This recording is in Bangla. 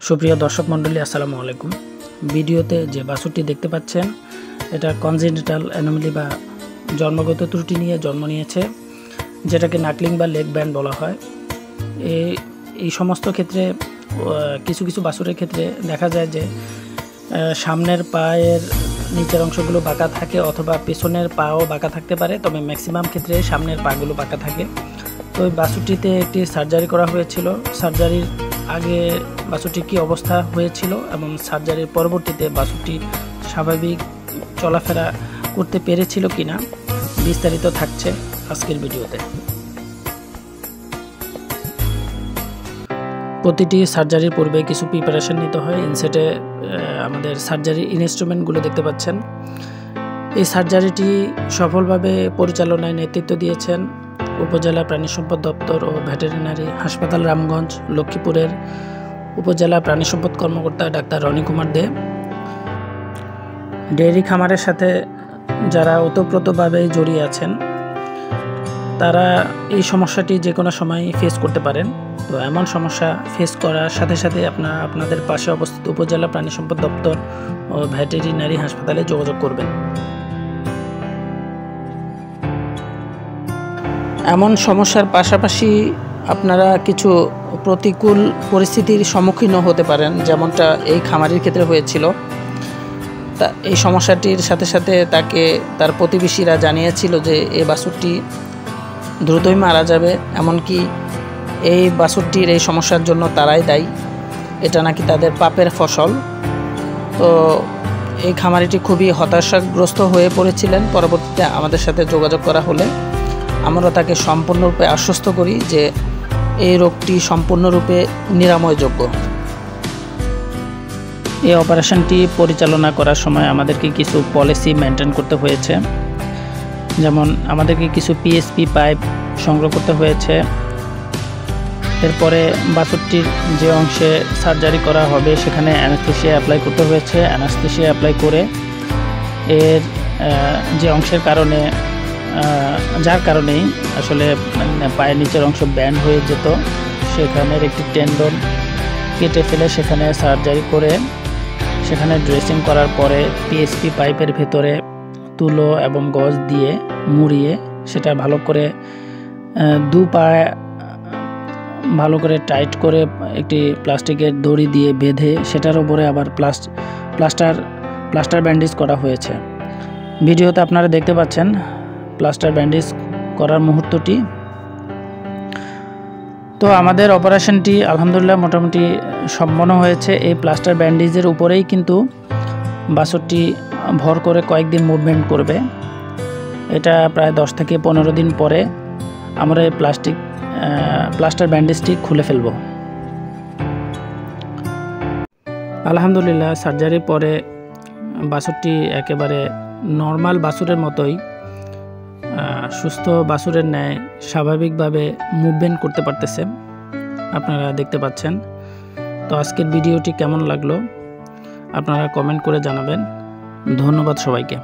সুপ্রিয় দর্শক মণ্ডলী, আসসালামু আলাইকুম। ভিডিওতে যে বাছুরটি দেখতে পাচ্ছেন এটা কনজেনিটাল অ্যানোমালি বা জন্মগত ত্রুটি নিয়ে জন্ম নিয়েছে, যেটাকে নাকলিং বা লেগ ব্যান্ড বলা হয়। এই সমস্ত ক্ষেত্রে কিছু কিছু বাছুরের ক্ষেত্রে দেখা যায় যে সামনের পায়ের নিচের অংশগুলো বাঁকা থাকে অথবা পেছনের পাও বাঁকা থাকতে পারে, তবে ম্যাক্সিমাম ক্ষেত্রে সামনের পাগুলো বাঁকা থাকে। তো ওই বাছুরটিতে একটি সার্জারি করা হয়েছিল। সার্জারির আগে বাছুরটির কী অবস্থা হয়েছিল এবং সার্জারির পরবর্তীতে বাছুরটি স্বাভাবিক চলাফেরা করতে পেরেছিল কিনা বিস্তারিত থাকছে আজকের ভিডিওতে। প্রতিটি সার্জারির পূর্বে কিছু প্রিপারেশন নিতে হয়। ইনসেটে আমাদের সার্জারি ইনস্ট্রুমেন্টগুলো দেখতে পাচ্ছেন। এই সার্জারিটি সফলভাবে পরিচালনায় নেতৃত্ব দিয়েছেন উপজেলা প্রাণী সম্পদ দপ্তর ও ভেটেরিনারি হাসপাতাল রামগঞ্জ লক্ষ্মীপুরের উপজেলা প্রাণী সম্পদ কর্মকর্তা ডাক্তার রনি কুমার দে। ডেয়ারি খামারের সাথে যারা ওতপ্রোতভাবে জড়িয়ে আছেন তারা এই সমস্যাটি যে কোনো সময় ফেস করতে পারেন। তো এমন সমস্যা ফেস করার সাথে সাথে আপনাদের পাশে অবস্থিত উপজেলা প্রাণী সম্পদ দপ্তর ও ভেটেরিনারি হাসপাতালে যোগাযোগ করবেন। এমন সমস্যার পাশাপাশি আপনারা কিছু প্রতিকূল পরিস্থিতির সম্মুখীনও হতে পারেন, যেমনটা এই খামারির ক্ষেত্রে হয়েছিল। তা এই সমস্যাটির সাথে সাথে তাকে তার প্রতিবেশীরা জানিয়েছিল যে এই বাছুরটি দ্রুতই মারা যাবে, এমনকি এই বাছুরটির এই সমস্যার জন্য তারাই দায়ী, এটা নাকি তাদের পাপের ফসল। তো এই খামারিটি খুবই হতাশাগ্রস্ত হয়ে পড়েছিলেন। পরবর্তীতে আমাদের সাথে যোগাযোগ করা হলে আমরা তাকে সম্পূর্ণরূপে আশ্বস্ত করি যে এই রোগটি সম্পূর্ণরূপে নিরাময়যোগ্য। এই অপারেশনটি পরিচালনা করার সময় আমাদেরকে কিছু পলিসি মেনটেন করতে হয়েছে, যেমন আমাদেরকে কিছু পিএসপি পাইপ সংগ্রহ করতে হয়েছে। এরপরে বাছুরটির যে অংশে সার্জারি করা হবে সেখানে অ্যানাস্থেসিয়া অ্যাপ্লাই করতে হয়েছে। অ্যানাস্থেসিয়া অ্যাপ্লাই করে এর যে অংশের কারণে যার কারণেই আসলে পায়ের নিচের অংশ ব্যান্ড হয়ে যেত, সেখানের একটি টেন্ডন কেটে ফেলে সেখানে সার্জারি করে সেখানে ড্রেসিং করার পরে পিএসপি পাইপের ভেতরে তুলো এবং গজ দিয়ে মুড়িয়ে সেটা ভালো করে দু পায়ে ভালো করে টাইট করে একটি প্লাস্টিকের দড়ি দিয়ে বেঁধে সেটার উপরে আবার প্লাস্টার ব্যান্ডেজ করা হয়েছে। ভিডিওতে আপনারা দেখতে পাচ্ছেন প্লাস্টার ব্যান্ডেজ করার মুহূর্তটি। তো আমাদের অপারেশনটি আলহামদুলিল্লাহ মোটামুটি সম্পন্ন হয়েছে। এই প্লাস্টার ব্যান্ডেজের উপরেই কিন্তু বাছুরটি ভর করে কয়েকদিন মুভমেন্ট করবে। এটা প্রায় 10 থেকে 15 দিন পরে আমরা এই প্লাস্টার ব্যান্ডেজটি খুলে ফেলব। আলহামদুলিল্লাহ সার্জারির পরে বাছুরটি একেবারে নর্মাল বাছুরের মতোই সুস্থ বাছুরের ন্যায় স্বাভাবিকভাবে মুভমেন্ট করতে পারতেছে, আপনারা দেখতে পাচ্ছেন। তো আজকের ভিডিওটি কেমন লাগলো আপনারা কমেন্ট করে জানাবেন। ধন্যবাদ সবাইকে।